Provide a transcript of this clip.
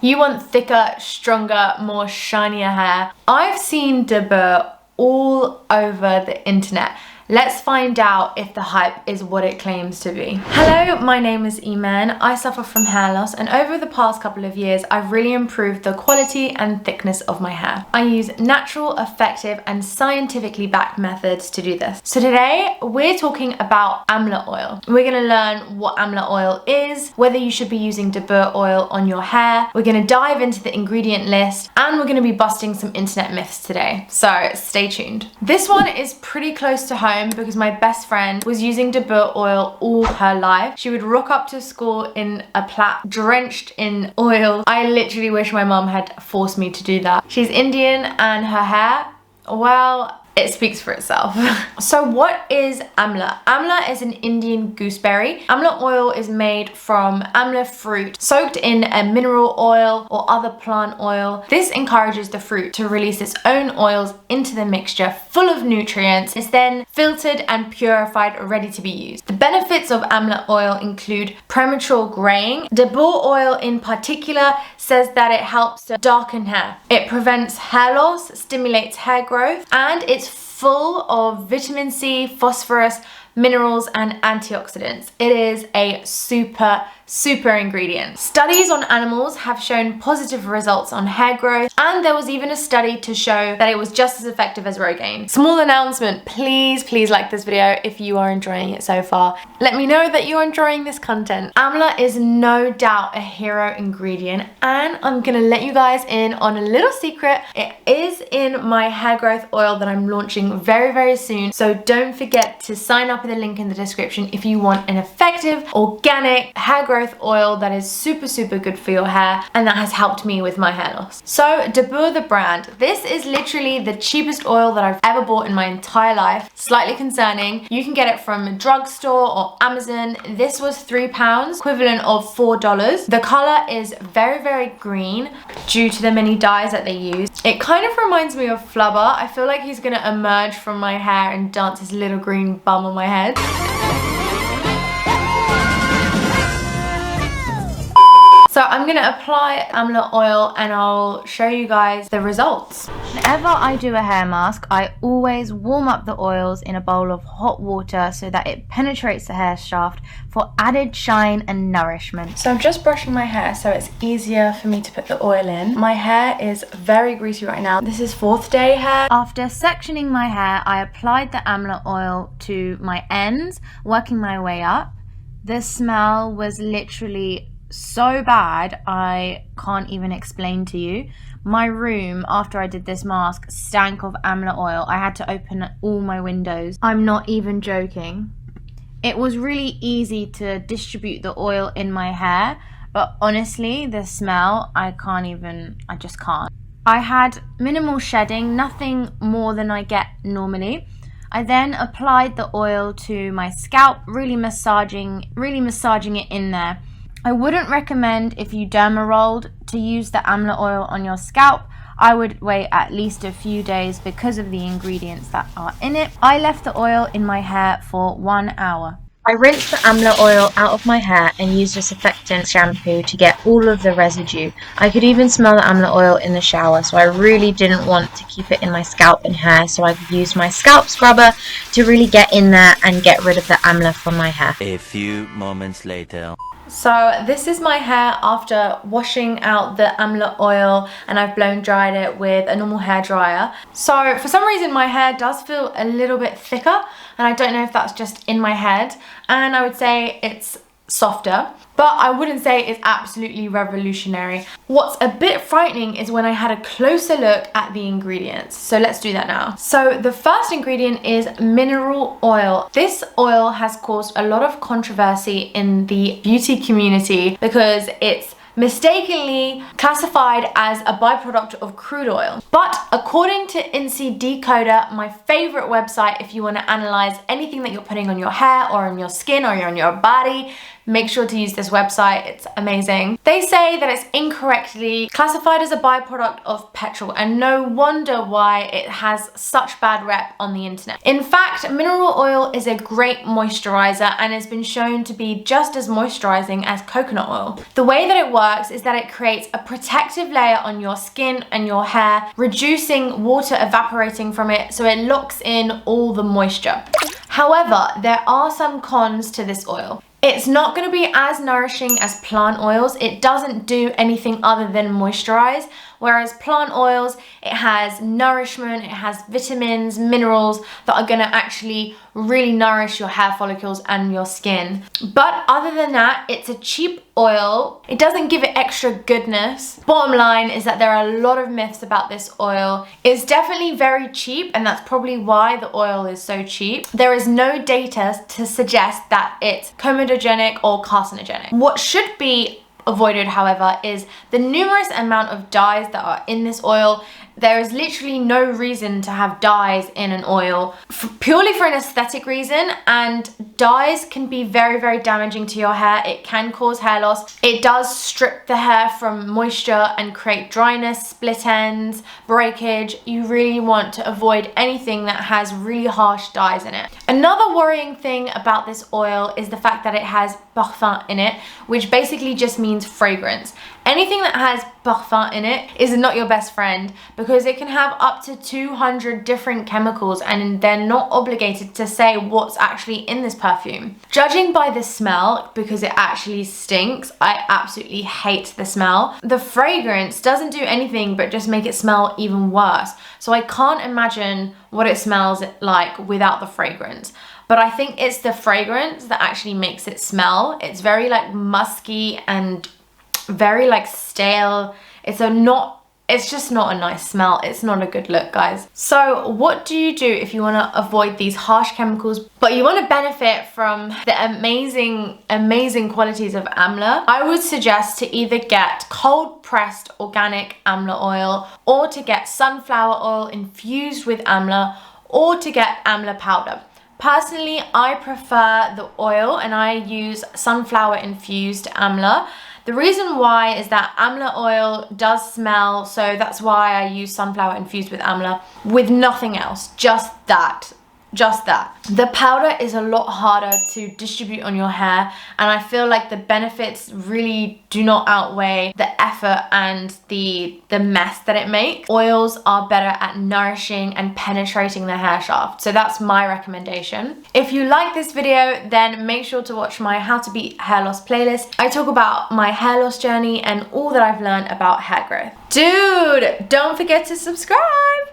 You want thicker, stronger, more shinier hair. I've seen dabur all over the internet. Let's find out if the hype is what it claims to be. Hello, my name is Imane. I suffer from hair loss, and over the past couple of years, I've really improved the quality and thickness of my hair. I use natural, effective, and scientifically backed methods to do this. So today, we're talking about Amla oil. We're gonna learn what Amla oil is, whether you should be using dabur oil on your hair. We're gonna dive into the ingredient list, and we're gonna be busting some internet myths today. So stay tuned. This one is pretty close to home because my best friend was using dabur oil all her life. She would rock up to school in a plait drenched in oil. I literally wish my mum had forced me to do that. She's Indian and her hair, well, it speaks for itself. So what is Amla? Amla is an Indian gooseberry. Amla oil is made from amla fruit soaked in a mineral oil or other plant oil. This encourages the fruit to release its own oils into the mixture full of nutrients. It's then filtered and purified, ready to be used. The benefits of Amla oil include premature graying. Dabur oil in particular says that it helps to darken hair. It prevents hair loss, stimulates hair growth, and it's full of vitamin C, phosphorus, minerals, and antioxidants. It is a super ingredient. Studies on animals have shown positive results on hair growth, and there was even a study to show that it was just as effective as Rogaine. Small announcement, please like this video if you are enjoying it so far. Let me know that you're enjoying this content. Amla is no doubt a hero ingredient, and I'm gonna let you guys in on a little secret. It is in my hair growth oil that I'm launching very soon, so don't forget to sign up with the link in the description if you want an effective, organic hair growth oil that is super good for your hair and that has helped me with my hair loss. So dabur, the brand, this is literally the cheapest oil that I've ever bought in my entire life. Slightly concerning. You can get it from a drugstore or Amazon. This was £3, equivalent of $4. The color is very green due to the many dyes that they use. It kind of reminds me of Flubber. I feel like he's gonna emerge from my hair and dance his little green bum on my head. So I'm gonna apply Amla oil and I'll show you guys the results. Whenever I do a hair mask, I always warm up the oils in a bowl of hot water so that it penetrates the hair shaft for added shine and nourishment. So I'm just brushing my hair so it's easier for me to put the oil in. My hair is very greasy right now. This is 4th day hair. After sectioning my hair, I applied the Amla oil to my ends, working my way up. The smell was literally so bad I can't even explain to you. My room after I did this mask stank of Amla oil. I had to open all my windows. I'm not even joking. It was really easy to distribute the oil in my hair, but honestly the smell, I just can't. I had minimal shedding, nothing more than I get normally. I then applied the oil to my scalp, really massaging it in there. I wouldn't recommend, if you derma-rolled, to use the Amla oil on your scalp. I would wait at least a few days because of the ingredients that are in it. I left the oil in my hair for 1 hour. I rinsed the Amla oil out of my hair and used disinfectant shampoo to get all of the residue. I could even smell the Amla oil in the shower, so I really didn't want to keep it in my scalp and hair, so I used my scalp scrubber to really get in there and get rid of the Amla from my hair. A few moments later. So this is my hair after washing out the Amla oil, and I've blown dried it with a normal hair dryer. So for some reason my hair does feel a little bit thicker, and I don't know if that's just in my head, and I would say it's softer, but I wouldn't say it's absolutely revolutionary. What's a bit frightening is when I had a closer look at the ingredients. So let's do that now. So the first ingredient is mineral oil. This oil has caused a lot of controversy in the beauty community because it's mistakenly classified as a byproduct of crude oil. But according to INSEE Decoder, my favorite website if you want to analyze anything that you're putting on your hair or on your skin or on your body, make sure to use this website. It's amazing. They say that it's incorrectly classified as a byproduct of petrol, and no wonder why it has such bad rep on the internet. In fact, mineral oil is a great moisturizer and has been shown to be just as moisturizing as coconut oil. The way that it works is that it creates a protective layer on your skin and your hair, reducing water evaporating from it so it locks in all the moisture. However, there are some cons to this oil. It's not going to be as nourishing as plant oils. It doesn't do anything other than moisturize, whereas plant oils, it has nourishment, it has vitamins, minerals that are going to actually really nourish your hair follicles and your skin. But other than that, it's a cheap oil. It doesn't give it extra goodness. Bottom line is that there are a lot of myths about this oil. It's definitely very cheap, and that's probably why the oil is so cheap. There is no data to suggest that it's comedogenic or carcinogenic. What should be avoided, however, is the numerous amount of dyes that are in this oil. There is literally no reason to have dyes in an oil, purely for an aesthetic reason, and dyes can be very, very damaging to your hair. It can cause hair loss. It does strip the hair from moisture and create dryness, split ends, breakage. You really want to avoid anything that has really harsh dyes in it. Another worrying thing about this oil is the fact that it has parfum in it, which basically just means fragrance. Anything that has parfum in it is not your best friend, because it can have up to 200 different chemicals and they're not obligated to say what's actually in this perfume. Judging by the smell, because it actually stinks, I absolutely hate the smell. The fragrance doesn't do anything but just make it smell even worse. So I can't imagine what it smells like without the fragrance. But I think it's the fragrance that actually makes it smell. It's very like musky and very like stale. It's just not a nice smell. It's not a good look, guys. So what do you do if you want to avoid these harsh chemicals, but you want to benefit from the amazing qualities of Amla? I would suggest to either get cold pressed organic Amla oil, or to get sunflower oil infused with Amla, or to get Amla powder. Personally, I prefer the oil and I use sunflower infused Amla. The reason why is that Amla oil does smell, so that's why I use sunflower infused with Amla, with nothing else, just that. The powder is a lot harder to distribute on your hair, and I feel like the benefits really do not outweigh the effort and the mess that it makes. Oils are better at nourishing and penetrating the hair shaft, so that's my recommendation. If you like this video, then make sure to watch my How to Beat Hair Loss playlist. I talk about my hair loss journey and all that I've learned about hair growth. Dude, don't forget to subscribe!